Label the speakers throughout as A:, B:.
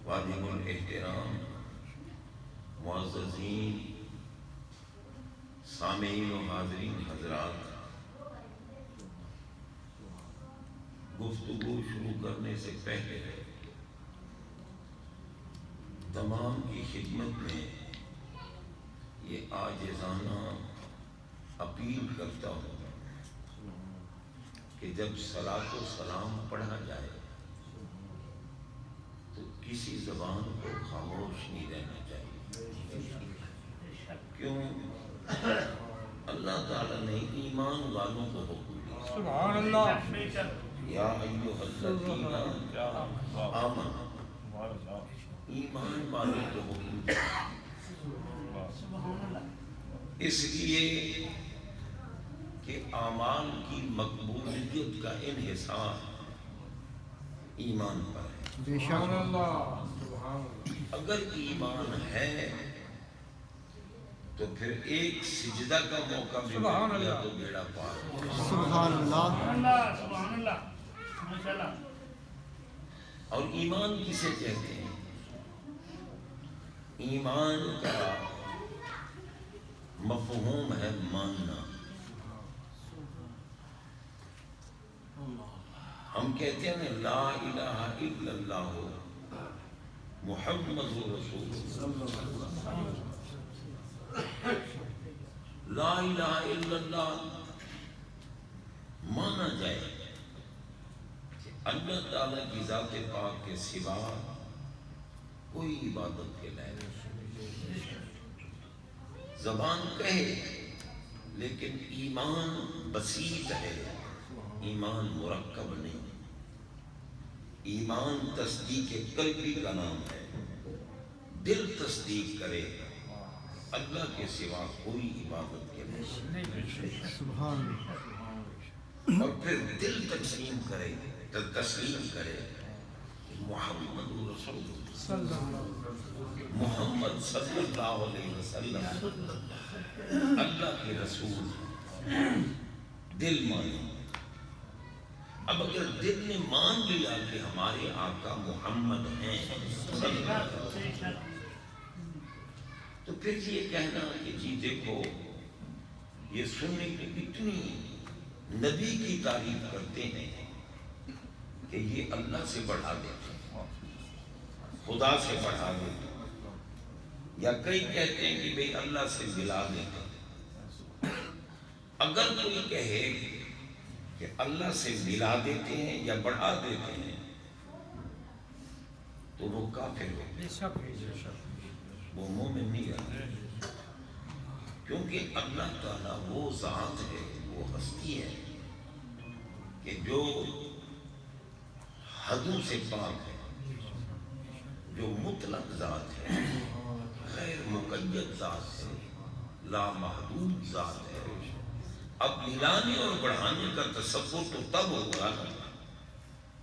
A: واجب الاحترام معززین سامعین و حاضرین حضرات، گفتگو شروع کرنے سے پہلے تمام کی خدمت میں یہ عاجزانہ اپیل کرتا ہوں کہ جب صلاۃ و سلام پڑھا جائے تو کسی زبان کو خاموش نہیں رہنا چاہیے۔ کیوں؟ اللہ تعالیٰ نے ایمان والوں کو حکم دیا،
B: سبحان اللہ،
A: یا ایھا الذین آمنوا، ایمان والوں کو حکم دیا۔ اس لیے کہ اعمال کی مقبولیت کا انحصار ایمان پر ہے۔
B: سبحان اللہ، سبحان اللہ۔
A: اگر ایمان ہے تو پھر ایک سجدہ کا موقع بھی
B: سبحان
A: مل گیا
B: اللہ،
A: تو بیڑا پار ہو گیا۔
C: سبحان اللہ،
B: سبحان اللہ، ماشاءاللہ۔
A: اور ایمان کسے کہتے ہیں؟ ایمان کا مفہوم ہے ماننا۔ ہم کہتے ہیں لا الہ الا اللہ محمد رسول اللہ۔ لا الہ الا اللہ مانا جائے کہ اللہ تعالیٰ کی ذات پاک کے سوا کوئی عبادت کے لائق نہیں۔ زبان کہے لیکن ایمان بسیط ہے، ایمان مرکب نہیں۔ ایمان تصدیق قلبی کا نام ہے، دل تصدیق کرے اللہ کے سوا کوئی عبادت کے نہیں،
C: سبحان اللہ،
A: اور پھر دل تسلیم کرے محمد رسول محمد صلی اللہ علیہ وسلم اللہ کے رسول، دل مانے۔ اب اگر دل نے مان لیا کہ ہمارے آقا محمد ہیں صلی اللہ علیہ وسلم، تو پھر یہ کہنا کہ جی دیکھو یہ سننے کی اتنی نبی کی تعریف کرتے ہیں کہ یہ اللہ سے بڑھا دیتے ہیں، خدا سے بڑھا دیتے ہیں، یا کئی کہتے ہیں کہ بھئی اللہ سے ملا دیتے ہیں۔ اگر کوئی کہے کہ اللہ سے ملا دیتے ہیں یا بڑھا دیتے ہیں تو وہ کافر ہو،
B: بے شک، بے شک۔
A: وہ مومن نہیں رہتا، کیونکہ اللہ تعالیٰ وہ ذات ہے، وہ ہستی ہے کہ جو حدوں سے پاک ہے، جو مطلق ذات ہے، غیر مقید ذات ہے، لا محدود ذات ہے۔ اب ملانے اور بڑھانے کا تصور تو تب ہوگا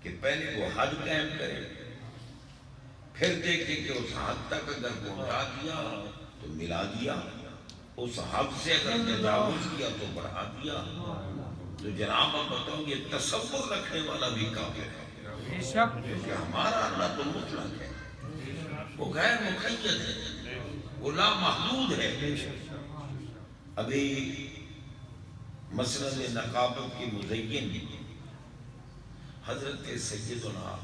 A: کہ پہلے وہ حد قائم کرے، پھر دیکھے کہ اس حد تک اگر پہنچا دیا تو ملا دیا، اس حد سے اگر تجاوز کیا تو بڑھا دیا۔ تو جناب اب بتاؤ یہ تصور رکھنے والا بھی کافر ہے،
B: بے شک،
A: کیونکہ ہمارا اللہ تو مطلق ہے، وہ غیر مقید ہے، وہ لا محدود ہے۔ ابھی مسند نقابت کی مزین حضرت سیدنا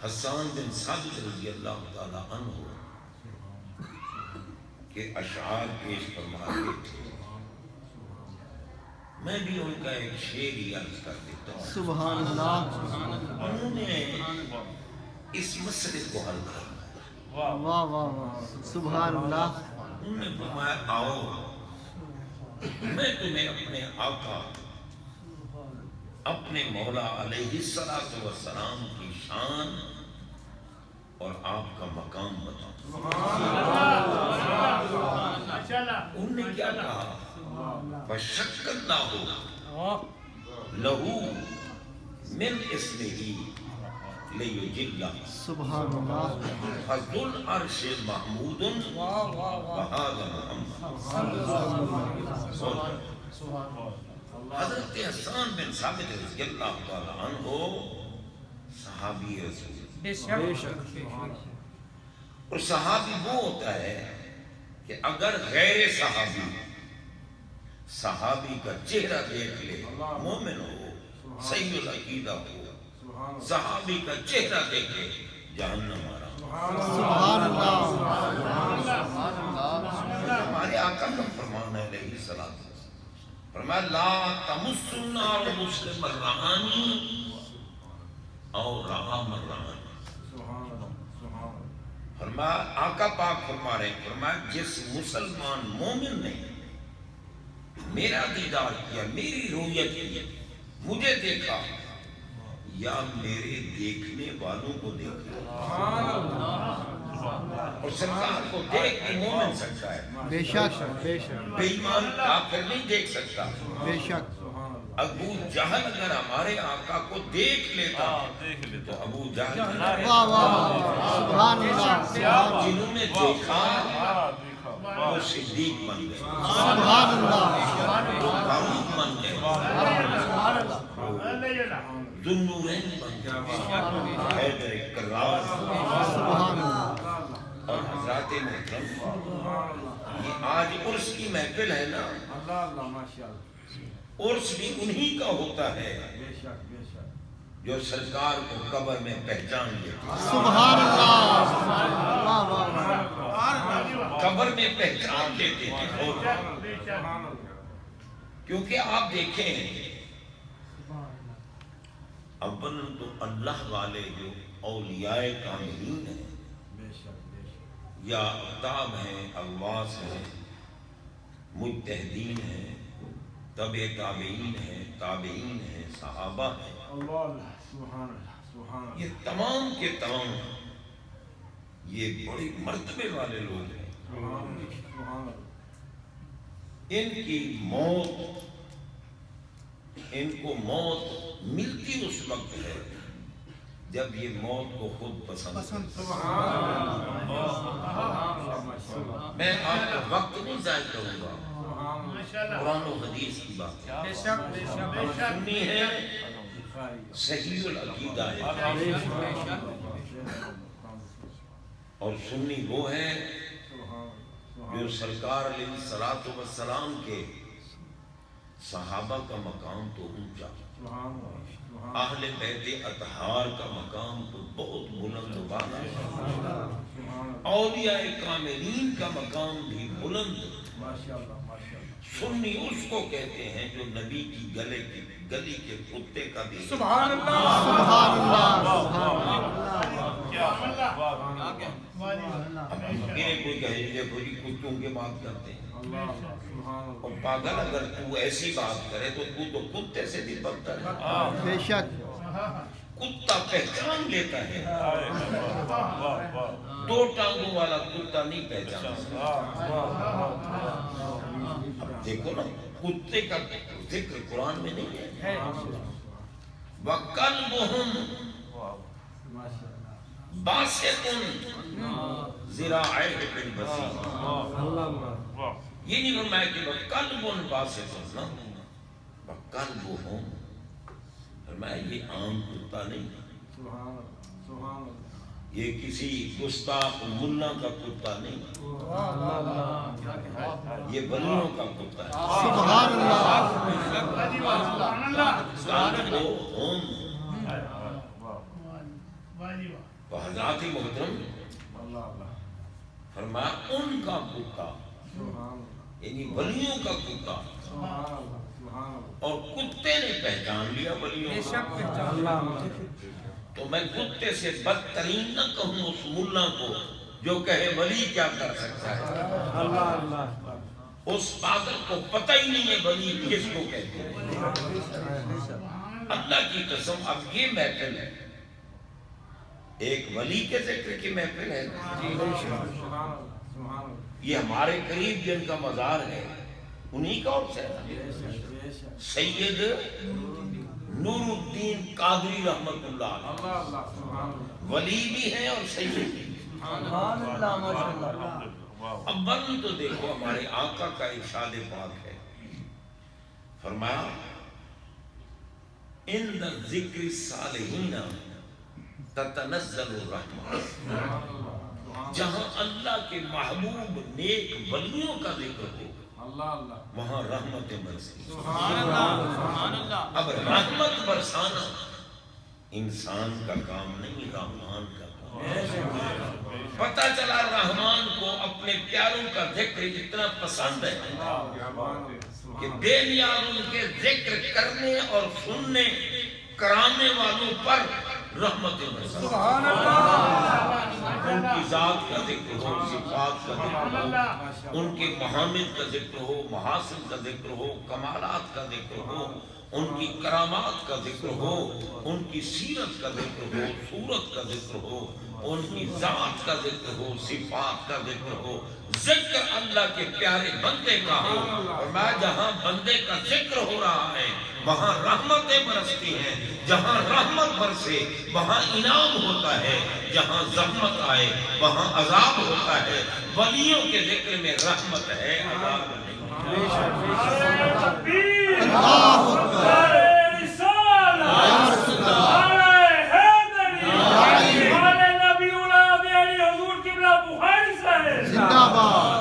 A: حسان بن ثابت رضی اللہ تعالی عنہ کے اشعار پیش فرماتے تھے، میں بھی ان کا ایک شعر ہی عرض کر دیتا ہوں۔
C: سبحان اللہ،
A: انہوں نے اس مسئلے کو حل کیا،
C: واہ واہ واہ، سبحان اللہ،
A: انہوں نے فرمایا آؤ میں تمہیں اپنے آقا اپنے مولا علیہ السلام کی شان اور آپ کا مقام بتاؤں۔ انہوں نے کیا کہا؟ فَشَكَّ اللَّهُ لَهُ مِنْ اسْمِهِ لِيُجِلَّهُ
C: سبحان اللہ،
A: فَذُو الْعَرْشِ مَحْمُودٌ وَهَذَا مُحَمَّدٌ۔ حضرت حسان بن ثابت رضی اللہ تعالی عنہ صحابی رسول.
B: بے شک.
A: اور صحابی وہ ہوتا ہے کہ اگر غیر صحابی کا چہرہ دیکھ لے، مومن ہو، صحیح العقیدہ ہو، صحابی کا چہرہ دیکھے جہنم آرام.
C: سبحان اللہ.
A: ہمارے آقا کا فرمان ہے علیہ السلام، فرمایا لا تمس النار مسلم الرحانی اور رحا مرحانی. فرمایا آقا پاک فرما رہے ہیں، فرمایا جس مسلمان مومن نے میرا دیدار کیا، میری رویت کی، مجھے دیکھا یا میرے دیکھنے والوں کو دیکھا. اور سرکار کو دیکھ کے مومن سکتا ہے،
C: بے شک بے شک
A: بے ایمان کافر نہیں دیکھ سکتا.
C: بے شک.
A: ابو جہل اگر ہمارے آقا کو دیکھ لیتا تو ابو جہل
C: واہ واہ سبحان اللہ.
A: جنہوں نے دیکھا وہ صدیق بن گئے،
C: سبحان اللہ.
A: فاروق بن گئے، ذوالنورین بن گئے، حیدر کرار.
C: سبحان اللہ.
A: اور حضرات محترم، یہ آج عرس کی محفل ہے نا، عرس بھی انہی کا ہوتا ہے جو سرکار کو قبر میں پہچان لیتے.
C: سبحان اللہ. واہ واہ.
A: قبر میں پہچان لیتے ہیں. اور کیونکہ آپ دیکھیں اول تو اللہ والے جو اولیاء کاملین ہیں یا اقطاب ہیں، اغواث ہیں، مجتہدین ہیں، تبع تابعین ہیں، تابعین ہیں، صحابہ ہیں، یہ تمام کے تمام یہ بڑے مرتبے والے لوگ ہیں. ان کی موت، ان کو موت ملتی اس وقت ہے جب یہ موت کو خود پسند. میں آپ کا وقت نہیں ضائع کروں گا، قرآن و حدیث کی بات ہے. سنی ہے، صحیح العقیدہ ہے، اور سنی وہ ہے جو سرکار علیہ الصلوۃ والسلام کے صحابہ کا مقام تو اونچا، اہل بیت اطہار کا مقام تو بہت بلند و بالا، اولیاء کاملین کا مقام بھی بلند. سنی اس کو کہتے ہیں جو نبی کی گلی کے کتے کا بھی.
B: سبحان اللہ.
C: سبحان اللہ.
A: کوئی کہے دیکھو جی کتوں کی بات کرتے ہیں، اور پاگل اگر تو ایسی بات کرے تو کتے سے بھی بدتر ہے.
C: بے شک.
A: کتا پہچان لیتا ہے، دو ٹانگوں والا کتا نہیں پہچانتا. اب دیکھو نا، کتے کا ذکر قرآن میں نہیں ہے. وَقَلْبُهُمْ بَاسِطٌ ذِرَاعَيْهِ بِالْوَسِيلِ. یہ نہیں فرمایا کہ وَقَلْبٌ بَاسِطٌ، وَقَلْبُهُمْ فرمایا یہ عام کتا نہیں، یہ کسی گستاخ ملا کا کتا نہیں، یہ ولیوں کا کتا ہے.
C: سبحان اللہ.
A: حضرات محترم، فرمایا ان کا کتا، یعنی ولیوں کا کتا. اور کتے نے پہچان لیا ولیوں کو. تو میں کتے سے بدترین نہ کہوں اس ملا کو جو کہے ولی کیا کر سکتا ہے. اس پاگل کو پتہ ہی نہیں ہے ولی کس کو کہتے ہیں. اللہ کی قسم، اب یہ محفل ہے، ایک ولی کے ذکر کی محفل ہے. یہ ہمارے قریب جن کا مزار ہے انہی کا عرس ہے. سید نور الدین قادری رحمت اللہ علیہ ولی بھی ہیں اور سید بھی. اول تو دیکھو ہمارے آقا کا ارشاد پاک ہے، فرمایا ان ذکر الصالحین تتنزل الرحمہ، جہاں اللہ کے محبوب نیک ولیوں کا ذکر ہو وہاں رحمتیں برستی۔ اب رحمت برسانا انسان کا کام نہیں، رحمان کا کام۔ پتہ چلا رحمان کو اپنے پیاروں کا ذکر اتنا پسند ہے کہ بے نیاز ان کے ذکر کرنے اور سننے کرانے والوں پر رحمتیں برساتی۔ ان کی ذات کا ذکر ہو، صفات کا ذکر ہو، ان کے محامد کا ذکر ہو، محاسن کا ذکر ہو، کمالات کا ذکر ہو، ان کی کرامات کا ذکر ہو، ان کی سیرت کا ذکر ہو، صورت کا ذکر ہو، ان کی ذات کا ذکر ہو، صفات کا ذکر ہو، ذکر اللہ کے پیارے بندے کا ہو، اور میں جہاں بندے کا ذکر ہو رہا ہے وہاں رحمتیں برستی ہیں۔ جہاں رحمت برسے وہاں انعام ہوتا ہے، جہاں زحمت آئے وہاں عذاب ہوتا ہے۔ ولیوں کے ذکر میں رحمت ہے، عذاب نہیں۔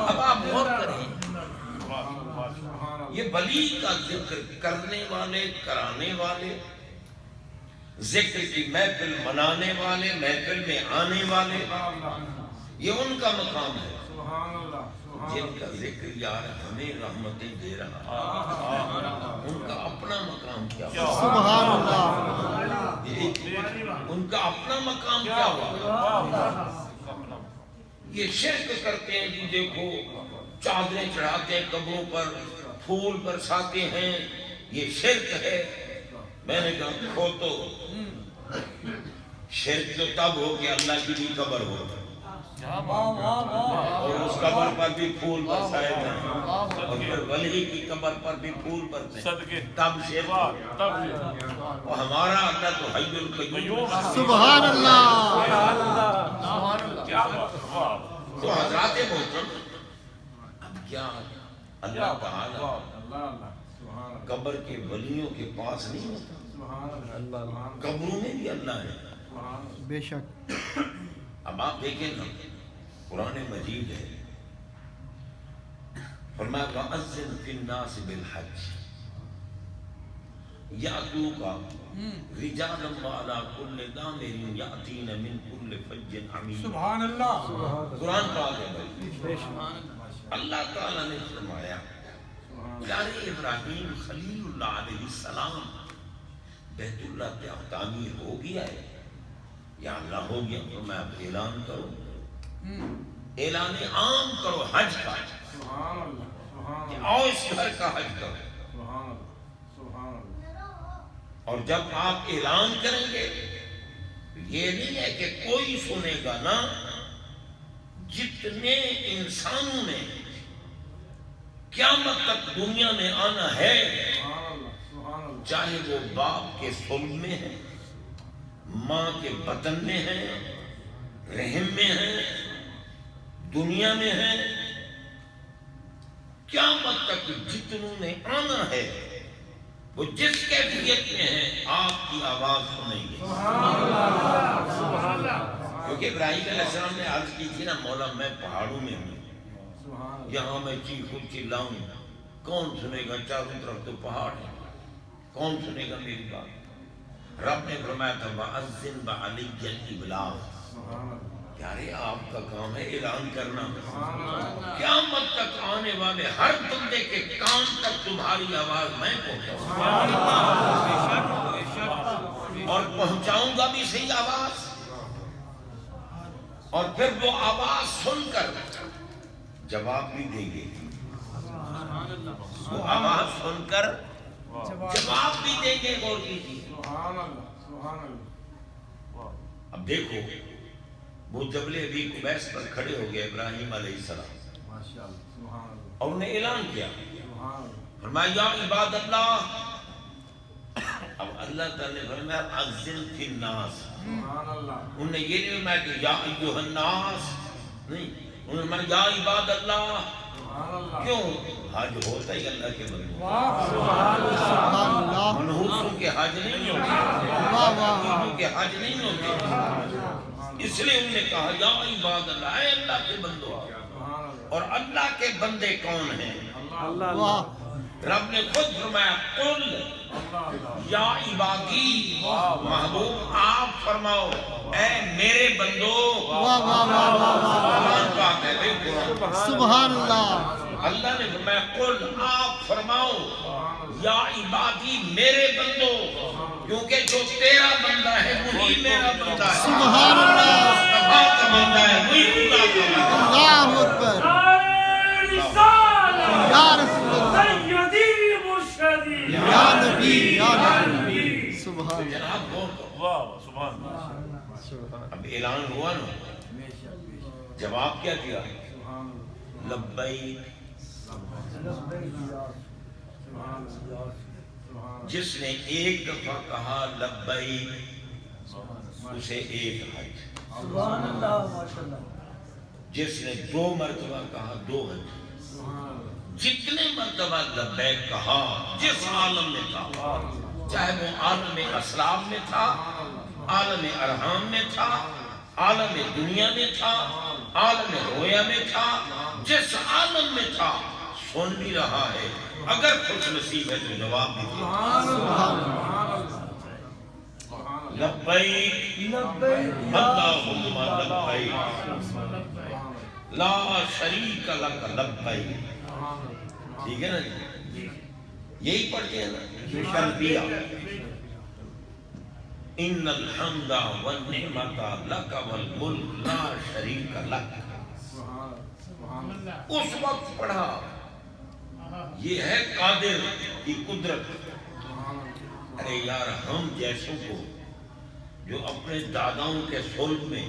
A: اب آپ غور کریں، یہ ولی کا ذکر کرنے والے، کرانے والے، ذکر کی محفل منانے والے، محفل میں آنے والے، یہ ان کا مقام ہے جن کا ذکر یار ہمیں رحمتیں دے رہا ہے۔ ان کا اپنا مقام کیا ہوا؟
C: سبحان اللہ۔
A: ان کا اپنا مقام کیا ہوا؟ یہ شرک کرتے ہیں جی، دیکھو چادریں چڑھاتے ہیں قبروں پر، پھول برساتے ہیں، یہ شرک ہے۔ میں نے کہا کھو تو شرک تو تب ہو کہ اللہ کی بھی قبر ہو اور اس قبر پر بھی پھول برسائے جائیں، اور پھر ولی کی قبر پر بھی پھول برسائے، تب شرک ہو۔ اور ہمارا اللہ تو حی القیوم ہے۔
C: سبحان اللہ۔
A: تو حضرات محترم، اب کیا اللہ تعالی قبر کے ولیوں کے پاس نہیں ہوتا؟ قبروں میں بھی اللہ ہے۔
C: بے شک۔
A: اب آپ دیکھیں نا، قرآن مجید ہے، فرمایا وَأَذِّنْ فِي النَّاسِ بِالْحَجِّ يَأْتُوكَ رِجَالًا وَعَلَىٰ كُلِّ ضَامِرٍ يَأْتِينَ مِنْ كُلِّ فَجٍّ عَمِيقٍ۔
B: سبحان اللہ۔
A: قرآن پاک ہے بھائی۔ اللہ تعالیٰ نے فرمایا پیارے ابراہیم خلیل اللہ علیہ السلام، بیت اللہ کیا تعمیر ہو گیا ہے یا اللہ ہو گیا؟ تو میں اب اعلان کروں، اعلان عام کرو حج کا، کہ آؤ اس گھر کا حج کرو۔ اور جب آپ اعلان کریں گے یہ نہیں ہے کہ کوئی سنے گا نا، جتنے انسانوں نے قیامت تک دنیا میں آنا ہے، چاہے وہ باپ کے صلب میں ہیں، ماں کے بطن میں ہیں، رحم میں ہیں، دنیا میں ہیں، قیامت تک جتنوں نے آنا ہے وہ جس کیفیت میں ہیں آپ کی آواز سنیں گے۔ کیونکہ ابراہیم علیہ السلام نے عرض کی تھی نا، مولا میں پہاڑوں میں ہوں، یہاں میں چیخوں چلاؤں، کون سنے گا؟ چاروں طرف تو پہاڑ ہے، کون سنے گا میری بات؟ رب نے فرمایا تھا وَأَذِّنْ بَعَلِيَّ الْإِبْلَاغِ، پیارے آپ کا کام ہے اعلان کرنا، قیامت تک آنے والے ہر بندے کے کان تک تمہاری آواز میں پہنچاؤں، اور پہنچاؤں گا بھی صحیح آواز، اور پھر وہ آواز سن کر جواب بھی دیں گے، وہ آواز سن کر جواب بھی دیں گے۔ غور کیجیے، اب دیکھو وہ جبل ابی قبیس پر کھڑے ہو گئے ابراہیم علیہ السلام، اور انہیں اعلان کیا، فرمایا یا عباد اللہ۔ اب اللہ تعالیٰ نے فرمایا اذن فی الناس، انہوں نے یہ نہیں فرمایا کہ یا ایھا الناس، نہیں، انہوں نے فرمایا یا عباد اللہ، کیوں؟ حج ہوتا ہی اللہ کے بندوں
C: سبحان اللہ
A: منحوسوں کے حج نہیں ہوتے، عیدوں کے حج نہیں ہوتے۔ اس لیے انہوں نے کہا یا عباد اللہ، اے اللہ کے بندو۔ اور اللہ کے بندے کون ہیں؟
C: واہ
A: رب نے خود فرمایا قل یا عبادی، محبوب آپ فرماؤ اے میرے بندو۔
C: واہ واہ واہ
A: قرآن پاک ہے بھائی، قرآن۔
C: سبحان اللہ
A: اللہ نے فرمایا قل آپ فرماؤ یا عبادی میرے بندو، کیونکہ جو تیرا بندہ ہے وہی میرا بندہ ہے،
C: سبحان اللہ
A: مصطفیٰ کا بندہ ہے وہی خدا کا بندہ ہے۔
C: اللہ اکبر یا رسول اللہ یا نبی یا نبی سبحان اللہ
A: جناب غور کرو، اب اعلان ہوا نا، جواب کیا دیا؟ لبیک۔ جس نے ایک دفعہ کہا لبیک اسے ایک حج، جس نے 2 مرتبہ کہا 2 حج۔ جتنے مرتبہ لبیک کہا جس عالم میں تھا، چاہے وہ عالم اسلام میں تھا، عالم ارحام میں تھا، عالم دنیا میں تھا، عالم رویا میں تھا، جس عالم میں تھا، سن بھی رہا ہے۔ اگر خوش نصیب ہے تو جواب بھی دے۔ لبیک اللہم لبیک لا شریک لک لبیک۔ ٹھیک ہے نا جی؟ یہی پڑھتے ہیں نا تلبیہ، ان الحمد والنعمت لک والملک لا شریک لک۔ اس وقت پڑھا، یہ ہے قادر کی قدرت۔ ارے یار ہم جیسوں کو جو اپنے داداؤں کے صلب میں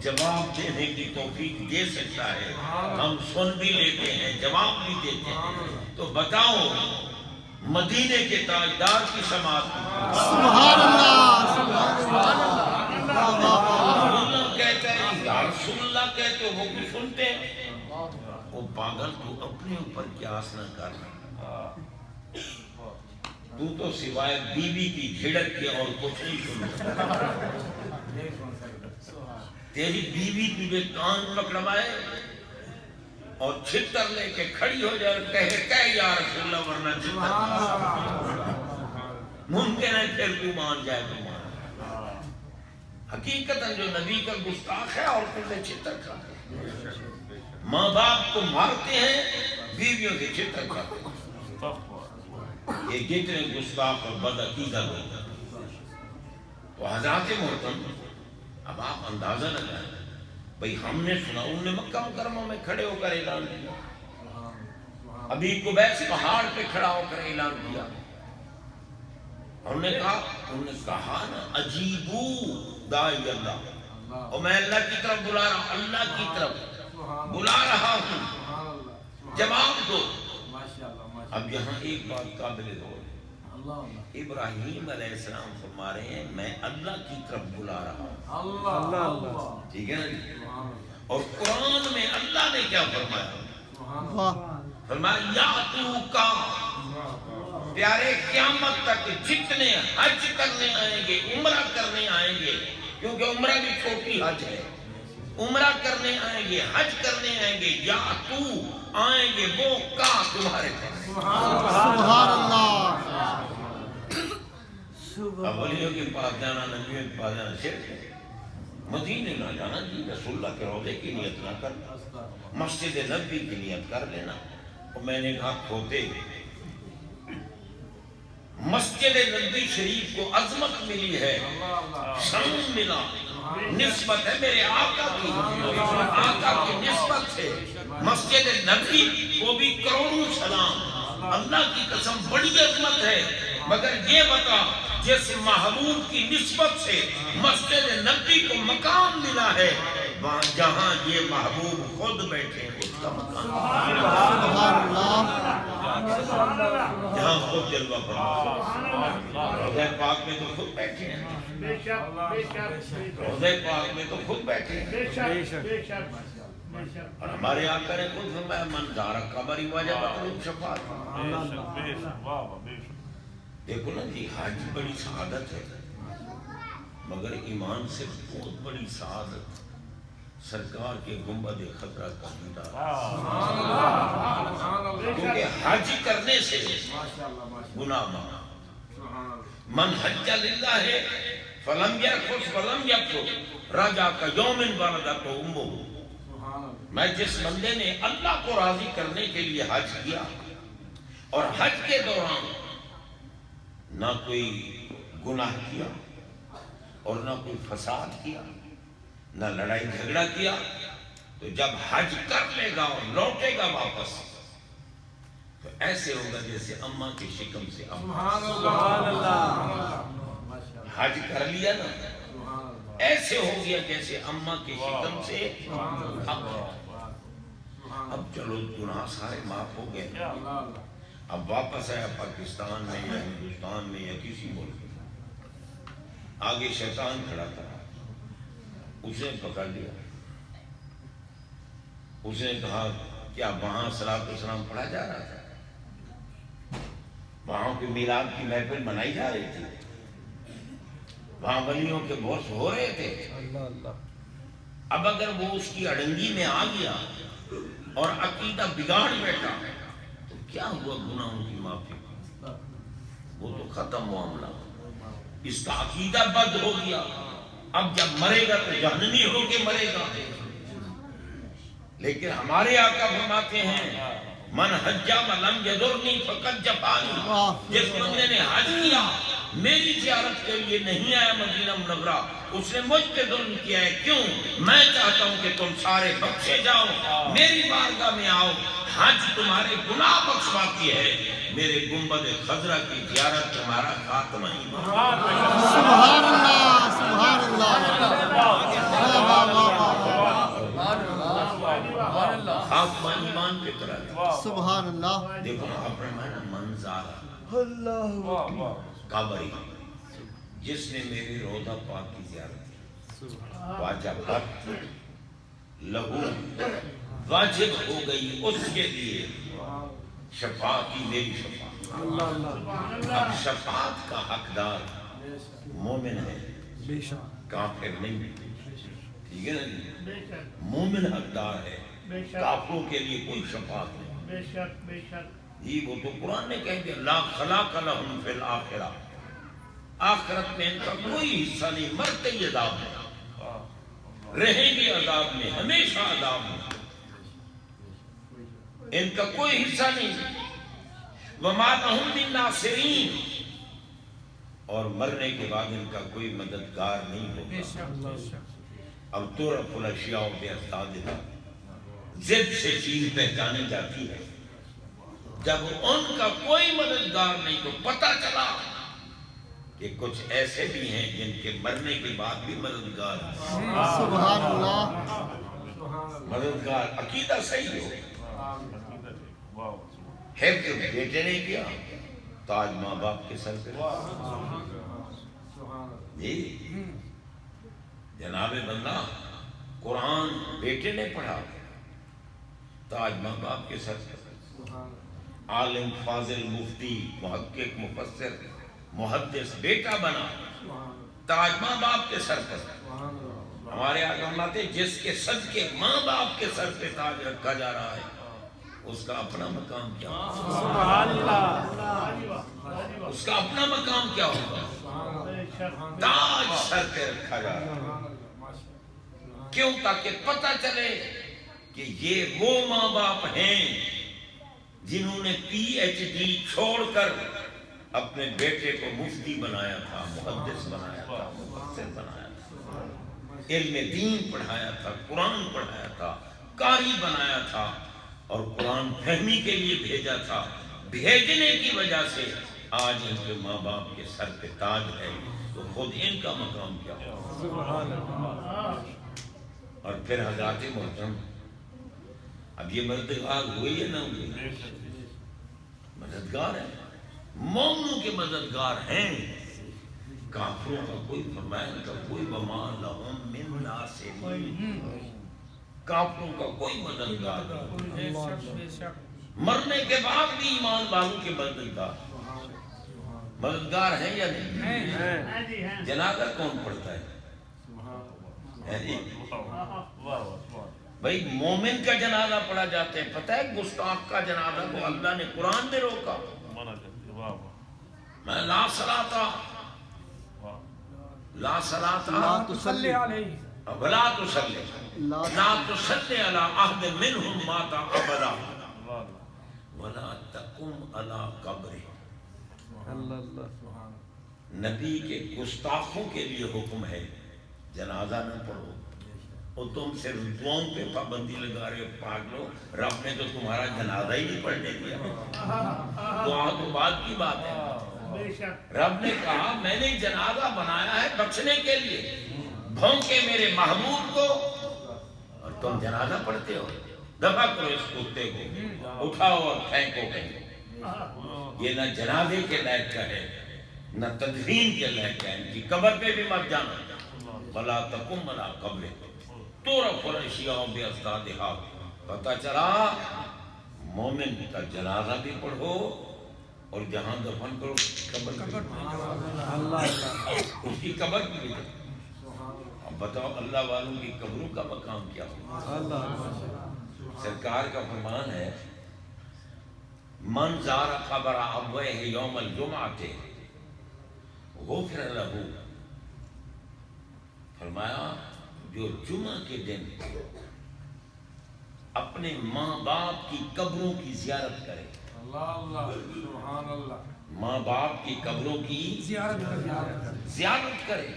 A: جواب دینے کی توفیق دے سکتا ہے، ہم سن بھی لیتے ہیں جواب بھی دیتے ہیں، تو بتاؤ مدینے کے تاجدار کی سماعت
C: سبحان اللہ سبحان
A: اللہ کہتا ہے یا رسول اللہ کہتے ہو، وہ بھی سنتے ہیں۔ وہ پاگل تو اپنے اوپر قیاس نہ کر، تو سوائے بیوی کی جھڑک کے اور کچھ نہیں سنتا۔ تیری بیوی تجھے کان پکڑوائے اور چھتر لے کے کھڑی ہو جائے اور کہے یا رسول اللہ ورنہ چھتر ممکن ہے پھر تو مان جائے تو مان۔ حقیقتاً جو نبی کا گستاخ ہے اور پھر سے چھتر کھاتے ہیں، ماں باپ کو مارتے ہیں، بیویوں سے چھتر کھاتے ہیں۔ یہ کتنے گستاخ اور بدعقیدہ لوگ ہیں۔ تو حضرات محترم، اب آپ اندازہ لگائیں، بھئی ہم نے سنا انہوں نے مکہ مکرمہ میں کھڑے ہو کر اعلان کیا، ابھی قبیس پہاڑ پہ کھڑا ہو کر اعلان کیا۔ انہوں نے کہا نا عجیبو داعی اللہ، اور میں اللہ کی طرف بلا رہا ہوں، اللہ کی طرف بلا رہا ہوں، جواب دو۔ اب یہاں ایک بات قابل غور ہے، ابراہیم علیہ السلام فرما رہے ہیں میں اللہ کی طرف بلا رہا ہوں، ٹھیک ہے نا جی؟ اور قرآن میں اللہ نے کیا فرمایا؟ فرمایا یاتو کا، پیارے قیامت تک جتنے حج کرنے آئیں گے، عمرہ کرنے آئیں گے، کیونکہ عمرہ بھی چھوٹی حج ہے، عمرہ کرنے آئیں گے، حج کرنے آئیں گے، یاتو آئیں گے وہ کا تمہارے پاس۔
C: سبحان اللہ
A: اب ولیوں کے پاس جانا، نبیوں کے پاس جانا شرک ہے۔ مدینے نہ جانا جی، رسول اللہ کے روضے کی نیت نہ کرنا، مسجد نبی کی نیت کر لینا۔ اور میں نے کہا کھوتے مسجد نبی شریف کو عظمت ملی ہے، شان ملا، نسبت ہے میرے آقا کی، آقا کی نسبت سے مسجد نبی کو بھی کروڑوں سلام، اللہ کی قسم بڑی عظمت ہے۔ مگر یہ بتا جس محبوب کی نسبت سے مسجد نبی کو مقام ملا ہے، وہاں جہاں یہ محبوب خود بیٹھے ہیں اس کا مقام، جہاں خود جلوہ فرما، روضہ پاک میں تو خود بیٹھے ہیں، روضہ پاک میں تو خود بیٹھے ہیں، اور ہمارے آقا نے خود فرمایا من زار قبری وجبت له شفاعت. دیکھو نا جی حج بڑی سعادت ہے مگر ایمان سے بہت بڑی سعادت سرکار کے گنبد خضرا کا دیدار. کیونکہ حج کرنے سے گناہ معاف. من حج للہ فلم یرفث ولم یفسق رجع کیوم ولدتہ امہ. میں جس بندے نے اللہ کو راضی کرنے کے لیے حج کیا اور حج کے دوران نہ کوئی گناہ کیا اور نہ کوئی فساد کیا نہ لڑائی جھگڑا کیا تو جب حج کر لے گا اور لوٹے گا واپس تو ایسے ہوگا جیسے اماں کی شکم سے حج کر لیا نا ایسے ہو گیا جیسے اماں کی شکم سے. اب چلو گناہ سارے معاف ہو گئے. اب واپس آیا پاکستان میں یا ہندوستان میں یا کسی ملک میں. آگے شیطان کھڑا تھا اسے پکڑ لیا. اس نے کہا کیا وہاں صلاۃ والسلام پڑھا جا رہا تھا؟ وہاں کی میلاد کی محفل منائی جا رہی تھی؟ وہاں ولیوں کے بورس ہو رہے تھے؟ اب اگر وہ اس کی اڑنگی میں آ گیا اور عقیدہ بگاڑ بیٹھا تو کیا ہوا گناہوں کی معافی؟ وہ تو ختم معاملہ. اس کا عقیدہ بد ہو گیا. اب جب مرے گا تو جہنمی ہو کے مرے گا. لیکن ہمارے آقا فرماتے ہیں من حج ولم یضرنی فقد جفانی. جس بندے نے حج کیا میری زیارت کے لیے نہیں آیا مدینہ منورہ اس نے مجھ پہ ظلم کیا ہے. کیوں؟ میں چاہتا ہوں کہ تم سارے بخشے جاؤ میری بارگاہ میں آؤ. حج تمہارے گناہ بخشواتی ہے. میرے گنبد خضرا کی زیارت تمہارا خاتمہ ایمان.
C: سبحان اللہ سبحان اللہ
A: خاتمہ ایمان کی طرح.
C: سبحان اللہ.
A: دیکھو آپ نے مانا منظارہ قبری جس نے میری روضہ پاک کی زیارت کی واجبت لہو واجب ہو گئی اس کے لیے شفاعتی میری شفاعت. اب شفاعت کا حقدار مومن ہے کافر نہیں. ٹھیک ہے نا جی؟ مومن حقدار ہے. کافروں کے لیے کوئی شفاعت نہیں. جی وہ تو قرآن نے کہہ دیا لا خلاق لہم فی الآخرہ. آخرت میں ان کا کوئی حصہ نہیں. مرتے ہی عذاب میں رہیں گے عذاب میں ہمیشہ عذاب میں. ان کا کوئی حصہ نہیں. وما لہم من ناصرین. اور مرنے کے بعد ان کا کوئی مددگار نہیں ہوگا. اب تعرف الاشیاء بأضدادها. ضد سے چیز پہچانے جاتی ہے. جب ان کا کوئی مددگار نہیں تو پتہ چلا کہ کچھ ایسے بھی ہیں جن کے مرنے کے بعد بھی مددگار ہیں.
C: سبحان اللہ.
A: مددگار عقیدہ صحیح ہو ہے کہ بیٹے نے کیا تاج ماں باپ کے سر پہ. جی جناب بندہ قرآن بیٹے نے پڑھا تاج ماں باپ کے سر پہ. عالم فاضل مفتی محقق مفسر محدث بیٹا بنا تاج ماں باپ کے سر پر. ہمارے آقا فرماتے جس کے صدقے ماں باپ کے سر پہ تاج رکھا جا رہا ہے اس کا اپنا مقام کیا ہوگا؟
B: سبحان اللہ.
A: اس کا اپنا مقام کیا ہوگا؟ تاج سر پہ رکھا جا رہا ہے. کیوں؟ تاکہ پتہ چلے کہ یہ وہ ماں باپ ہیں جنہوں نے پی ایچ ڈی چھوڑ کر اپنے بیٹے کو مفتی بنایا تھا محدث بنایا تھا مفسر بنایا تھا علم دین پڑھایا تھا قرآن پڑھایا تھا قاری بنایا تھا اور قرآن فہمی کے لیے بھیجا تھا. بھیجنے کی وجہ سے آج ان کے ماں باپ کے سر پہ تاج ہے تو خود ان کا مقام کیا ہوگا؟ اور پھر حضرات محترم اب یہ مددگار ہوئی ہے نہ ہوئی؟ مددگار ہے. مومنوں کے مددگار ہیں. کافروں کا کوئی فرمایا کا کوئی وما لہم من ناصرین. کافروں کا کوئی مددگار نہیں،
B: بے شک بے شک
A: مرنے کے بعد بھی ایمان والوں کے مددگار ہیں یا نہیں؟ جنازہ کون پڑھتا ہے؟ جی بھائی مومن کا جنازہ پڑھا جاتا ہے، پتہ ہے گستاخ کا جنازہ کو اللہ نے قرآن میں روکا، میں لا صلاۃ
B: تصلی علیہ
A: ولا تصلی لا تصلی علی احد منهم مات ابدا ولا تقم علی قبرہ۔ نبی کے گستاخوں کے لیے حکم ہے جنازہ نہ پڑھو، اور تم صرف دعاؤں پہ پابندی لگا رہے ہو، پاگلو، رب نے تو تمہارا جنازہ ہی نہیں پڑھنے دیا، دعا تو بعد کی بات ہے۔ رب نے کہا میں نے جنازہ بنایا ہے بخشنے کے لیے، بھونکے میرے محبوب کو اور تم جنازہ پڑھتے ہو، دفع کرو اس کتے کو، اٹھاؤ اور پھینکو کہیں۔ یہ نہ جنازے کے لائق کا ہے نہ تدفین کے لائق ہے، ان کی قبر پہ بھی مت جانا، ولا تقم علی قبر تعرف الاشیاء باضدادہا۔ پتہ چلا مومن کا جنازہ بھی پڑھو اور جہاں دفن کرو قبر اس کی قبر بھی کرو۔ اب بتاؤ اللہ والوں کی قبروں کا مقام کیا ہو؟ سرکار کا فرمان ہے من زار قبر ابویہ یوم الجمعۃ غفر لہ، فرمایا جو جمعہ کے دن اپنے ماں باپ کی قبروں کی زیارت کرے، ماں باپ کی قبروں کی زیارت کرے۔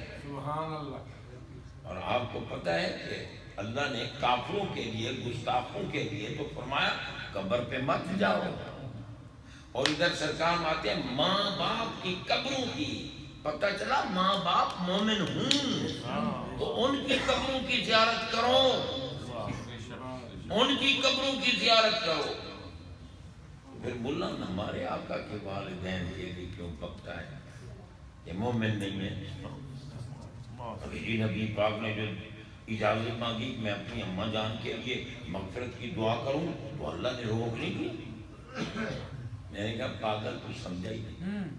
A: اور آپ کو پتہ ہے کہ اللہ نے کافروں کے لیے گستاخوں کے لیے تو فرمایا قبر پہ مت جاؤ، اور ادھر سرکار آتے ہیں ماں باپ کی قبروں کی، پتہ چلا ماں باپ مومن ہوں تو ان کی قبروں کی زیارت کرو، ان کی قبروں کی زیارت کرو۔ پھر ملا ہمارے آقا کے والدین کے لیے کیوں پکتا ہے؟ یہ مومن نہیں ہے۔ ابھی نبی پاک نے جو اجازت مانگی کہ میں اپنی اماں جان کے لیے مغفرت کی دعا کروں تو اللہ نے روک نہیں کی۔ میں نے کہا پاگل تو سمجھا ہی نہیں،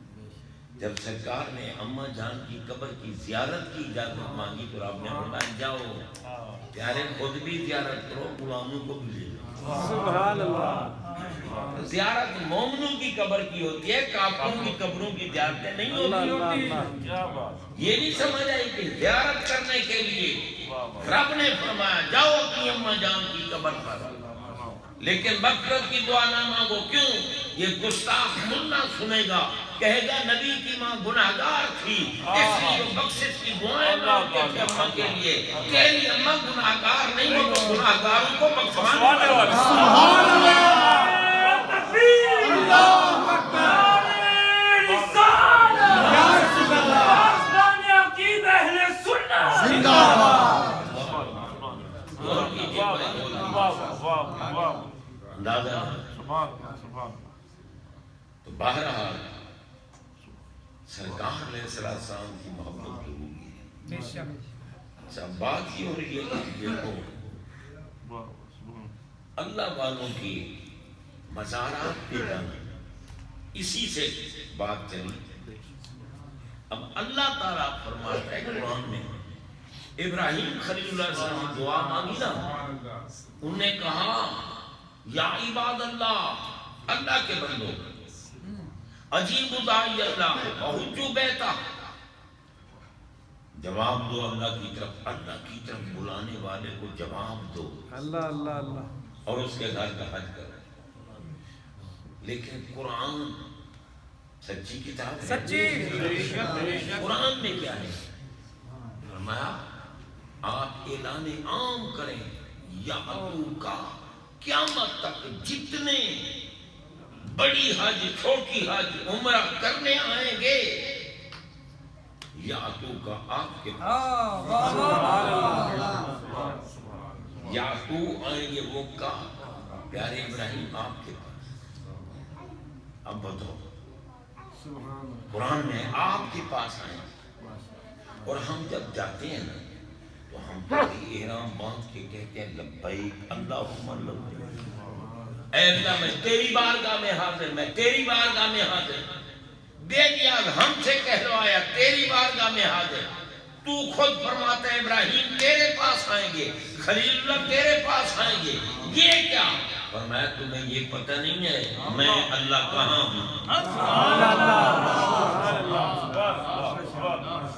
A: جب سرکار نے اماں جان کی قبر کی زیارت کی اجازت مانگی تو رب نے فرمایا جاؤ پیارے خود بھی زیارت کرو، غلاموں کو بھی لے جاؤ۔
B: سبحان اللہ۔
A: زیارت مومنوں کی قبر کی ہوتی ہے، کافروں کی قبروں کی زیارتیں نہیں ہوتی۔ یہ نہیں سمجھ آئی کہ زیارت کرنے کے لیے رب نے فرمایا جاؤ اپنی اماں جان کی قبر پر، لیکن مغفرت کی دعا نہ مانگو۔ کیوں؟ یہ گستاخ منا سنے گا، کہے گا نبی کی ماں گناہگار تھی اس لیے وہ بخشش کی دعائیں مانگتے تھے اماں کے لیے۔ تیری اماں گناہگار نہیں ہو تو گناہگاروں کو بخشوانے والی۔
C: سبحان اللہ، زندہ
A: اندازہ تو بہرحال سرکار علیہ السلام کی محبت ضروری ہے۔ اچھا بات یہ ہو رہی ہے کہ دیکھو اللہ والوں کی مزارات پہ جانا، اسی سے بات چلی۔ اب اللہ تعالیٰ فرماتا ہے قرآن میں، ابراہیم خلیل اللہ علیہ السلام نے دعا مانگی نا، انہوں نے کہا یا عباد اللہ، اللہ کے بندو عجیب داعی اللہ وحجو بیتا، جواب دو اللہ کی طرف، اللہ کی طرف بلانے والے کو جواب دو،
B: اللہ اللہ اللہ،
A: اور اس کے گھر کا حج کرو۔ لیکن قرآن سچی کتاب ہے،
B: سچی
A: قرآن میں کیا ہے؟ فرمایا آپ اعلان عام کریں یا کا قیامت تک جتنے بڑی حج چھوٹی حج عمرہ کرنے آئیں گے یا کا آپ کے پاس، یا آئیں گے وہ کا پیارے ابراہیم آپ کے پاس۔ اب بتاؤ قرآن میں آپ کے پاس آئیں، اور ہم جب جاتے ہیں نا تو ہم کبھی احرام باندھ کے کہتے ہیں لبیک اللہم لبیک، اے اللہ میں تیری بارگاہ میں حاضر، میں تیری بارگاہ میں حاضر، بے نیاز ہم سے کہلوایا تیری بارگاہ میں حاضر۔ تو خود فرماتا ہے ابراہیم تیرے پاس آئیں گے، خلیل اللہ تیرے پاس آئیں گے، یہ کیا؟ فرمایا تمہیں یہ پتہ نہیں ہے میں اللہ کہاں ہوں؟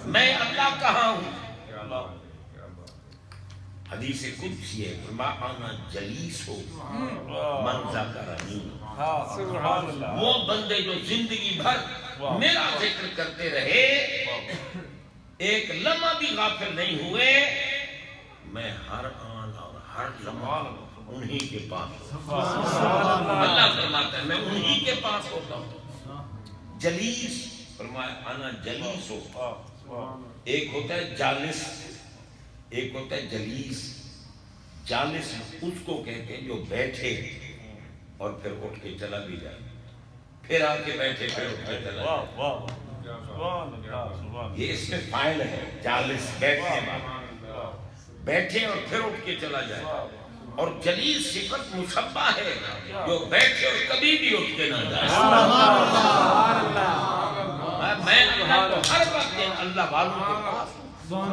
A: میں اللہ کہاں ہوں؟ حدیث قدسی ہے، فرمایا انا جلیس ہو من ذکرنی، وہ بندے جو زندگی بھر میرا ذکر کرتے رہے، ایک لمحہ بھی غافل نہیں ہوئے، میں ہر آن اور ہر لمحہ انہی کے پاس ہوتا۔ اللہ فرماتا ہے میں انہی کے پاس ہوتا ہوں۔ جلیس فرمایا انا جلیس ہو، ایک ہوتا ہے جالس، ایک ہوتا ہے جلیس۔ جالس اس کو کہتے ہیں جو بیٹھے اور پھر اٹھ کے چلا بھی جائے، پھر آ کے بیٹھے پھر اٹھ کے چلا جائے، یہ اس میں فائل ہے جالس، بیٹھے بیٹھے اور پھر اٹھ کے چلا جائے، اور جلیس صفت مشبہ ہے جو بیٹھے اور کبھی بھی اٹھ کے نہ جائے۔ میں اللہ کو ہر وقت اللہ والوں کے پاس ہوں،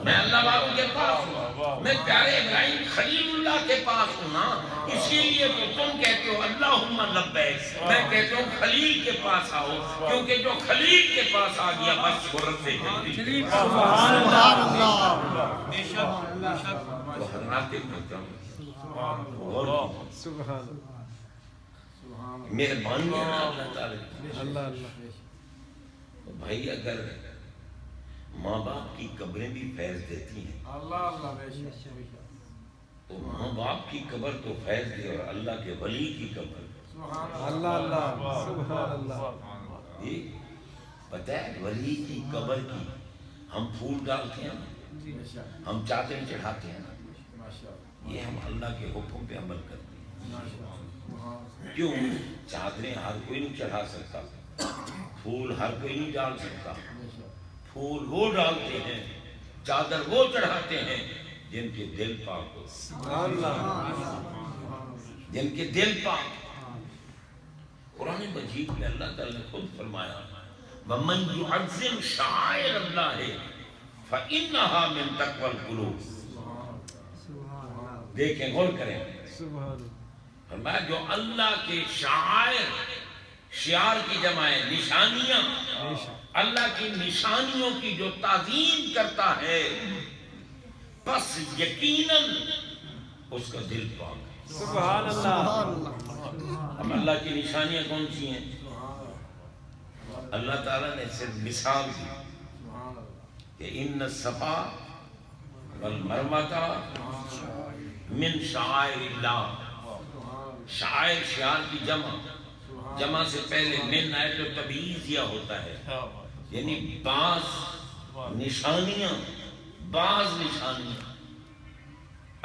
A: میں اللہ والوں کے پاس ہوں، میں پیارے ابراہیم خلیل اللہ کے پاس ہوں نا، اسی لیے تو تم کہتے ہو اللہم لبیک، میں کہتا ہوں خلیل کے پاس آؤ، کیونکہ جو خلیل کے پاس آ گیا بس غرب سے جلدی۔
C: سبحان اللہ،
A: تو حضرات محترم مہربانی ہے نا اللہ تعالی۔ بھائی اگر ماں باپ کی قبریں بھی فیض دیتی ہیں تو ماں باپ کی قبر تو فیض دے، اور اللہ کے ولی کی قبر یہ پتہ ہے ولی کی قبر کی ہم پھول ڈالتے ہیں، ہم چادریں چڑھاتے ہیں، یہ ہم اللہ کے حکم پہ عمل کرتے ہیں۔ کیوں؟ چادریں ہر کوئی نہیں چڑھا سکتا، پھول ہر کوئی نہیں ڈال سکتا، پھول وہ ڈالتے ہیں، چادر وہ چڑھاتے ہیں جن کے دل پاک ہو، جن کے دل پاک۔ قرآن مجید میں اللہ تعالی نے خود فرمایا وَمَنْ يُعَظِّمْ شَعَائِرَ اللَّهِ فَإِنَّهَا مِنْ تَقْوَى الْقُلُوبِ۔ دیکھیں غور کریں، فرمایا جو اللہ کے شعائر، شعار کی جمع ہے نشانیاں، اللہ کی نشانیوں کی جو تعظیم کرتا ہے بس یقیناً اس کا دل پاک۔
B: سبحان اللہ۔
A: ہم اللہ کی نشانیاں کون سی ہیں؟ اللہ تعالیٰ نے صرف مثال دی کہ ان الصفا والمروہ من شعائر اللہ، شعائر شعار کی جمع سے پہلے من آئے تو تبعیض یا ہوتا ہے، یعنی بعض نشانیاں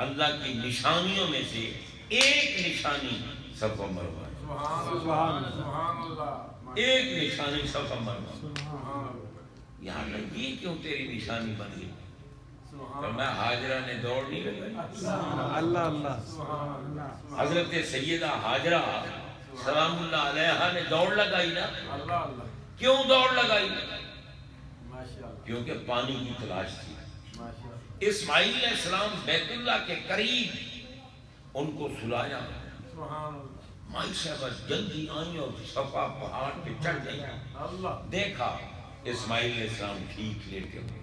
A: اللہ کی نشانیوں میں سے ایک نشانی صفا مروہ ہے، ایک نشانی صفا مروہ۔ یا اللہ یہ کیوں تیری نشانی بن گئی؟ فرمایا حاجرہ نے دوڑ نہیں لگائی، حضرت سیدہ حاجرہ سلام اللہ علیہا نے دوڑ لگائی نا۔ کیوں دوڑ لگائی؟ کیونکہ پانی کی تلاش تھی۔ اسماعیل علیہ السلام بیت اللہ کے قریب ان کو سلایا، مائی صاحبہ جلدی آئیں اور صفا پہاڑ پہ چڑھ گئی، دیکھا اسماعیل علیہ السلام ٹھیک لیٹے ہوئے،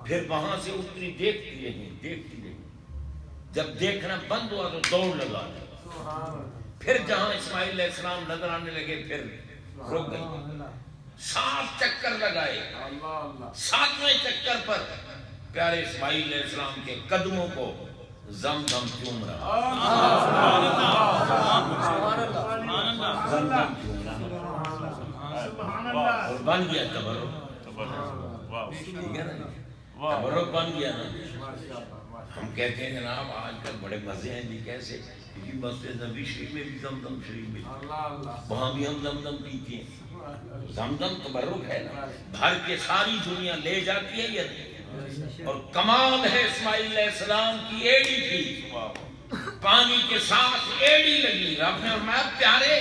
A: پھر وہاں سے اتری، دیکھتی رہی، جب دیکھنا بند ہوا تو دوڑ لگا، پھر جہاں اسماعیل علیہ السلام نظر آنے لگے پھر رک گئی، 7 چکر لگائے، 7ویں چکر پر پیارے اسماعیل علیہ السلام کے قدموں کو زمزم چوم رہا، زمزم چوم رہا، اور بن گیا تبرک، ٹھیک ہے نا، تبرک بن گیا نا۔ ہم کہتے ہیں جناب آج کل بڑے مزے ہیں جی، کیسے؟ کیونکہ مسجد نبی شریف میں بھی زمزم شریف میں وہاں بھی ہم زمزم پیتے ہیں، زمزم تبرک ہے نا، بھر کے ساری دنیا لے جاتی ہے یا نہیں؟ اور کمال ہے اسماعیل علیہ السلام کی ایڑی کی، پانی کے ساتھ ایڑی لگی، رب نے فرمایا پیارے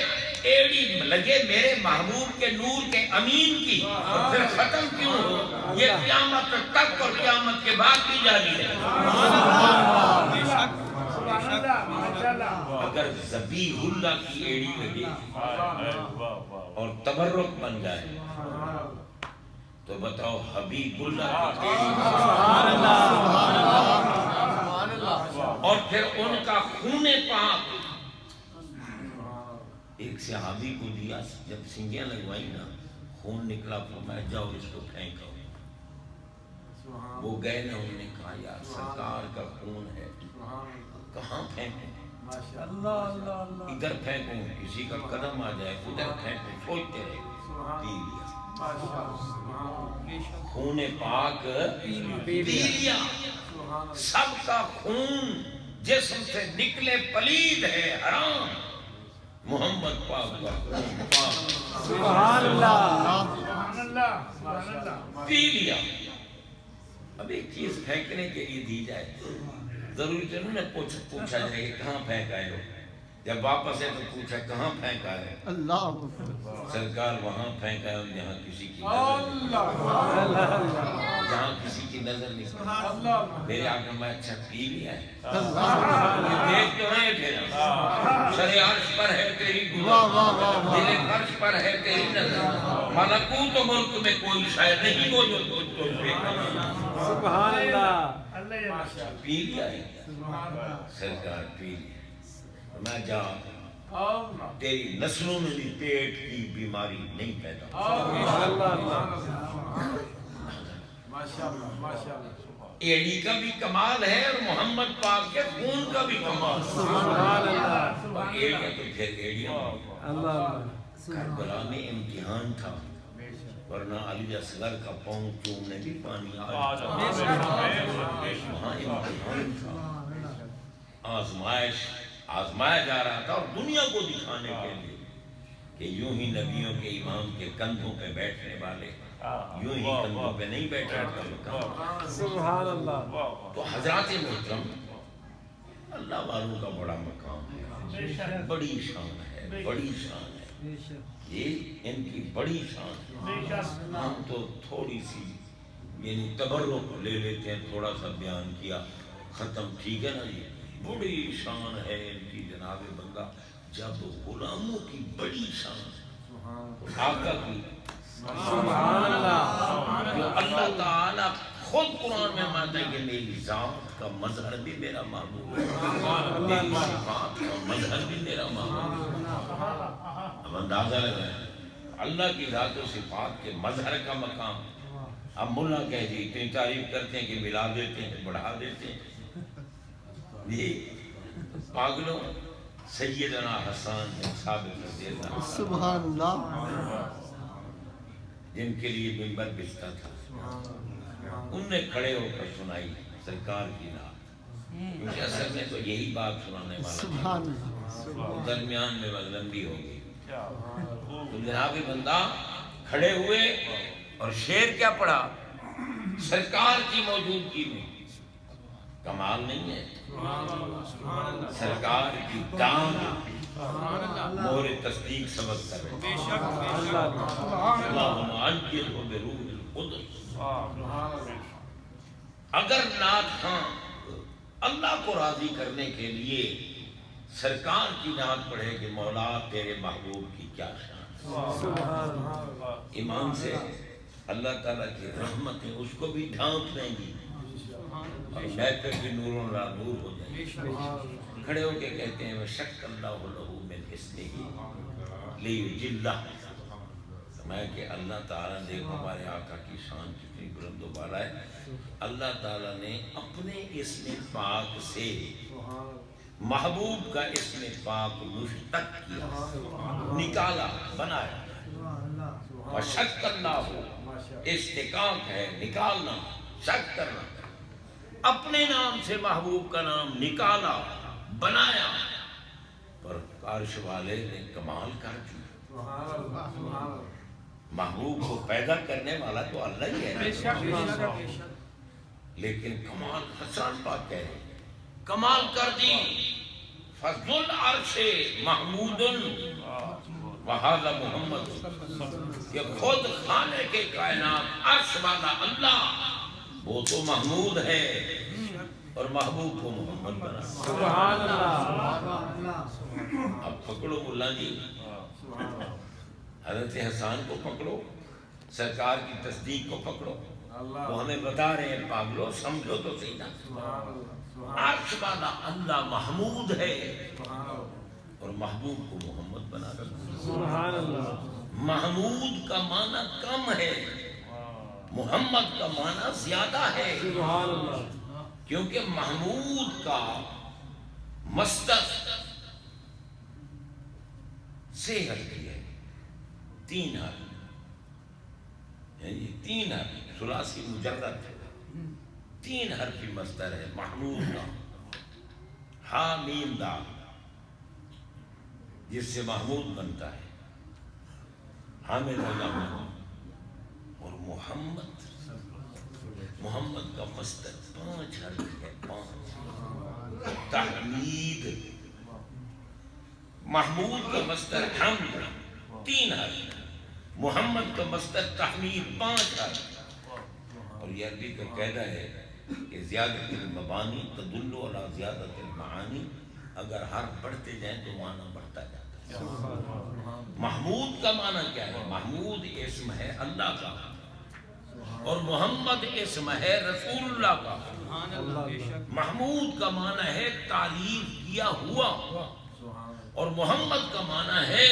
A: ایڑی لگے میرے محبوب کے نور کے امین کی، اور پھر ختم کیوں ہو؟ یہ قیامت تک اور قیامت کے بعد بھی جاری ہے۔ اگر ذبیح اللہ کی ایڑی لگے اور تبرک بن جائے تو بتاؤ حبیب اللہ کی ایڑی، اور پھر ان کا خون پاک ایک صحابی کو دیا، جب سنگیاں لگوائی نا خون نکلا، فرمایا جاؤ اس کو پھینکو۔ وہ گئے نا، انہوں نے کہا یار سرکار کا خون ہے، کہاں پھینکوں؟ ادھر پھینکوں کسی کا قدم آ جائے، ادھر پھینکوں، سوچتے رہے، پی لیا خون پاک، پی لیا۔ سب کا خون جسم سے نکلے پلید ہے، حرام، محمد پاک کا خون پاک،
B: سبحان اللہ،
A: پی لیا۔ اب ایک چیز پھینکنے کے لیے دی جائے، ضروری تو نہیں پوچھا جائے کہ کہاں پھینکا ہے، جب واپس ہے تو پوچھا کہاں پھینکا ہے؟
C: اللہ
A: سرکار وہاں پھینکا ہے جہاں کسی کی نظر نہیں، جہاں کسی کی نظر نہیں۔ میرے آقا میں اچھا پی لیا ہے، یہ دیکھ تو رہے تھے نا، سر عرش پر ہے تیری گزر، دل فرش پر ہے تیری نظر، ملکوت و ملک میں کوئی شے نہیں وہ جو تو
B: سبحان اللہ،
A: پی لیا ہے، سرکار پی لیا۔ میں جا تیری نسلوں میں بھی پیٹ کی بیماری نہیں پیدا، ایڑی کا بھی کمال ہے اور محمد پاک کے خون کا بھی کمال ہے۔ ایڑیاں تو پھر ایڑیاں، کربلا میں امتحان تھا، ورنہ علی اصغر کا پاؤں چومنے بھی پانی آ جاتا، وہاں امتحان تھا، آزمایا جا رہا تھا، اور دنیا کو دکھانے کے لیے کہ یوں ہی نبیوں کے امام کے کندھوں پہ بیٹھنے والے یوں ہی کندھوں پہ نہیں بیٹھا کرتا۔
B: سبحان اللہ۔
A: تو حضرات محترم، اللہ والوں کا بڑا مقام ہے، بڑی شان ہے، بڑی شان ہے، یہ ان کی بڑی شان ہے۔ ہم تو تھوڑی سی یعنی تبرک لے لیتے ہیں، تھوڑا سا بیان کیا، ختم، ٹھیک ہے نا جی۔ بڑی شان ہے ان کی جناب بندہ، جب غلاموں کی بڑی شان، آقا کی
B: سبحان اللہ،
A: جو اللہ تعالیٰ خود قرآن میں مانتا ہے کہ میری ذات کا مظہر بھی میرا محبوب ہے، میری صفات کا مظہر بھی میرا محبوب ہے۔ اب اندازہ لگائیں اللہ کی ذات و صفات کے مظہر کا مقام۔ اب ملا کہہ جی اتنی تعریف کرتے ہیں کہ ملا دیتے ہیں، بڑھا دیتے ہیں، یہ پاگلوں۔ سیدنا حسان بن ثابت رضی اللہ عنہ،
C: سبحان اللہ،
A: جن کے لیے منبر بچتا تھا، ان نے کھڑے ہو کر سنائی سرکار کی نعت، کیونکہ اصل میں تو یہی بات سنانے والا
C: سبحان اللہ،
A: درمیان میں بس لمبی ہو گئی۔ تو جناب بندہ کھڑے ہوئے اور شعر کیا پڑھا؟ سرکار کی موجودگی میں کمال نہیں ہے، سرکار کی دام مہر تصدیق سبق کر رہے ہیں، اللہم عجلہ بروح القدس۔ اگر نعت خواں اللہ کو راضی کرنے کے لیے سرکار کی نعت پڑھے کہ مولا تیرے محبوب کی کیا شان، ایمان سے اللہ تعالیٰ کی رحمتیں اس کو بھی ڈھانپ لیں گی اور محفل بھی نوروں را نور ہو جائے گی۔ کھڑے ہو کے کہتے ہیں وَشَكَّ اللَّهُ لَهُ مِنْ حِسْنِهِ لِيُجِلَّهُ، میں کہ اللہ تعالیٰ دیکھو ہمارے آقا کی شان کتنی بلند و بالا ہے، اللہ تعالیٰ نے اپنے اسم پاک سے محبوب کا اسم پاک مشتق کیا، نکالا، بنایا۔ وَشَكَّ اللَّهُ استقاق ہے، نکالنا، شک کرنا، اپنے نام سے محبوب کا نام نکالا، بنایا، پر عرش والے نے کمال کر دیا۔ محبوب کو پیدا کرنے والا تو اللہ ہی ہے، لیکن کمال حسان پاک کہہ رہے ہیں کمال کر دی فضل العرش محمود وہذا محمد، یہ خود خالق کائنات عرش والا اللہ وہ تو محمود ہے اور محبوب کو محمد بنا۔
B: سبحان اللہ۔
A: اب پکڑو ملا جی، حضرت حسان کو پکڑو، سرکار کی تصدیق کو پکڑو، وہ ہمیں بتا رہے ہیں پاگلو سمجھو تو صحیح نا، عرش والا اللہ محمود ہے اور محبوب کو محمد بنا رہا۔
B: سبحان اللہ۔
A: محمود کا معنی کم ہے، محمد کا معنی زیادہ ہے،
B: سبحان اللہ۔
A: کیونکہ محمود کا مصدر سے حرفی ہے، 3 حرف، یعنی 3 حرف ثلاثی مجرد ہے، 3 حرفی مصدر ہے محمود کا، ہا میم دال، جس سے محمود بنتا ہے، حامد اللہ، اور محمد کا مصدر 5 حرف ہے، 5 تحمید، محمود کا مصدر حمد 3 حرف، محمد کا مصدر تحمید 5 حرف، اور یہ عربی کا قاعدہ ہے کہ زیادت المبانی تدل علی زیادت المعانی، اگر حرف بڑھتے جائیں تو معنی بڑھتا جاتا ہے۔ محمود کا معنی کیا ہے؟ محمود اسم ہے اللہ کا اور محمد اسم ہے رسول اللہ کا۔ محمود کا معنی ہے تعریف کیا ہوا اور محمد کا معنی ہے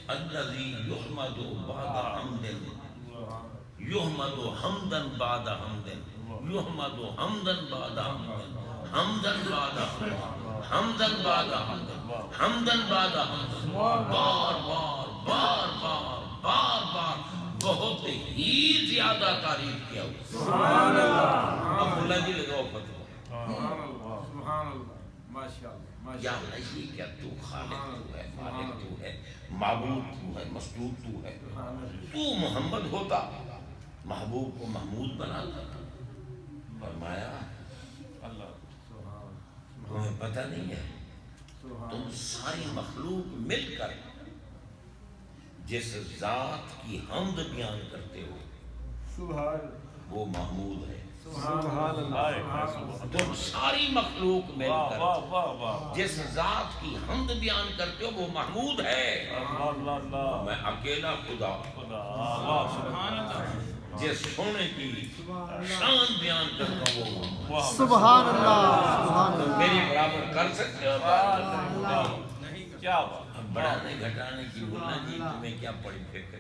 A: الذی یحمد بعد حمد، یحمد حمدا بعد حمد، یحمد حمدا بعد حمد، حمدا بعد حمد، حمدا بعد حمد، حمدا بعد حمد، بار بار بار بار بار بار بہت ہی زیادہ تعریف کیا ہوا۔
B: سبحان اللہ۔
A: اب اللہ جی لگاؤ فتوہ،
B: سبحان اللہ۔ ماشاءاللہ۔
A: یا اللہ یہ کیا تو خالق تو ہے، مالک تو ہے، معبود تو ہے، مسجود تو ہے، تو محمد ہوتا محبوب کو محمود بناتا۔ فرمایا تمہیں پتہ نہیں ہے تم ساری مخلوق مل کر جس ذات کی حمد بیان کرتے ہو
B: سبحان
A: وہ محمود ہے۔
B: سبحان اللہ۔
A: تم ساری مخلوق مل کر جس ذات کی حمد بیان کرتے ہو وہ محمود ہے، میں اکیلا خدا جس سونے کی شان بیان کرتا ہوں وہ
C: سبحان اللہ، سبحان اللہ۔
A: میری برابر کر سکتے ہو؟
B: کیا بات۔
A: بڑھانے گھٹانے کی بولنا جی تمہیں کیا پڑی فکر۔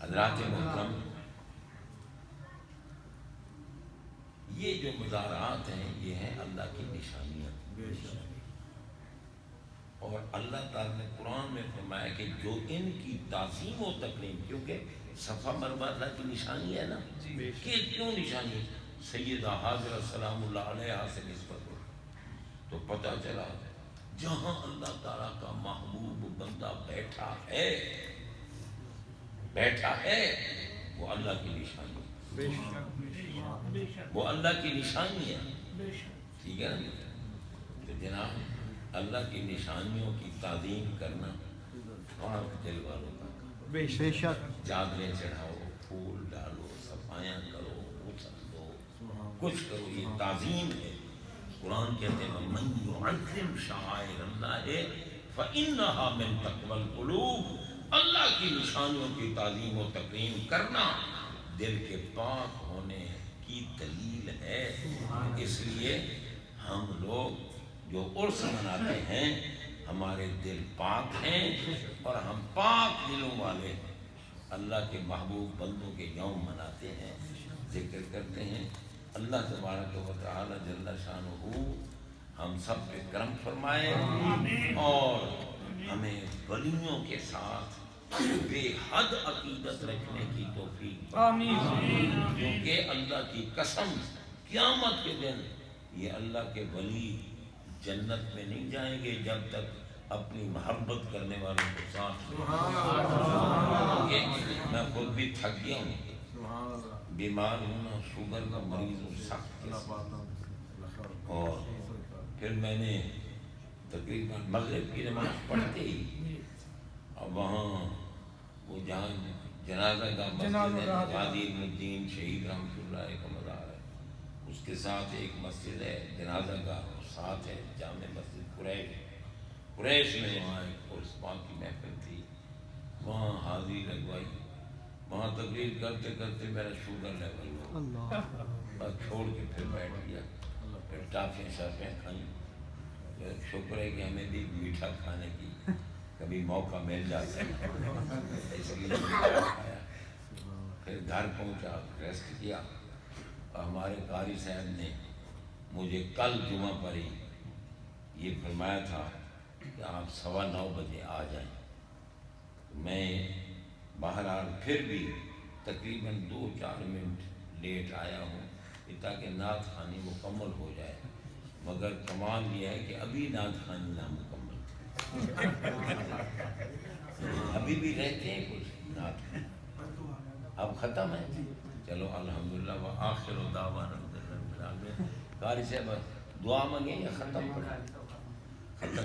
A: حضرات محترم، یہ جو مزارات ہیں یہ ہیں اللہ کی نشانیاں، اور اللہ تعالیٰ نے قرآن میں فرمایا کہ جو ان کی تعظیم و تکریم، کیونکہ صفا مروا اللہ کی نشانی ہے نا، کہ کیوں نشانی ہے؟ سیدہ حاضرہ سلام اللہ علیہ سے نسبت ہو تو پتہ چلا جہاں اللہ تعالیٰ کا محبوب بندہ بیٹھا ہے وہ اللہ کی نشانی ہے، وہ اللہ کی نشانی ہے، ٹھیک ہے نا؟ تو جناب اللہ کی نشانیوں کی تعظیم کرنا پاک دل والوں کا،
C: بے شک
A: چادریں چڑھاؤ، پھول ڈالو، صفائیاں کرو، غسل دو، کچھ کرو، یہ تعظیم ہے۔ قرآن کہتے ہیں من یعظم شعائر اللہ فإنها من تقوی القلوب، اللہ کی نشانیوں کی تعظیم و تکریم کرنا دل کے پاک ہونے کی دلیل ہے۔ اس لیے ہم لوگ جو عرس مناتے ہیں ہمارے دل پاک ہیں اور ہم پاک دلوں والے اللہ کے محبوب بندوں کے یوم مناتے ہیں، ذکر کرتے ہیں۔ اللہ تبارک و تعالی جل شانہ ہم سب پہ کرم فرمائے اور ہمیں ولیوں کے ساتھ بے حد عقیدت رکھنے کی توفیق آمین، کیونکہ اللہ کی قسم قیامت کے دن یہ اللہ کے ولی جنت میں نہیں جائیں گے جب تک اپنی محبت کرنے والوں کے ساتھ۔ میں خود بھی تھک گیا ہوں، بیمار ہوں نا، شوگر کا مریض ہوں سخت اور پھر میں نے تقریباً مغرب کی نماز پڑھتے ہی اب وہاں وہ جہاں جنازہ کا مسجد ہے غازی الدین شہید رحمۃ اللہ کا مزار ہے، اس کے ساتھ ایک مسجد ہے جنازہ کا، اور ساتھ ہے جامع مسجد قریش میں وہاں ایک عرص کی محفل تھی، وہاں حاضری لگوائی، وہاں تقریر کرتے کرتے میرا شوگر لیول ہو
C: اللہ
A: بس چھوڑ کے پھر بیٹھ گیا، پھر ٹافیاں شافیاں کھائیں، پھر شکر ہے کہ ہمیں بھی میٹھا کھانے کی کبھی موقع مل جاتا ہے، اس لیے میٹھا کھایا، پھر گھر پہنچا ریسٹ کیا، اور ہمارے قاری صاحب نے مجھے کل جمعہ پر ہی یہ فرمایا تھا کہ آپ 9:15 بجے آ جائیں، میں بہرحال پھر بھی تقریباً 2-4 منٹ لیٹ آیا ہوں تاکہ نعت خوانی مکمل ہو جائے، مگر کمال یہ ہے کہ ابھی نعت خوانی نامکمل ابھی بھی رہتے ہیں کچھ نعت، اب ختم ہے، چلو الحمدللہ وآخر دعوانا الحمدللہ۔ قاری صاحب دعا مانگیں یا ختم پڑھیں؟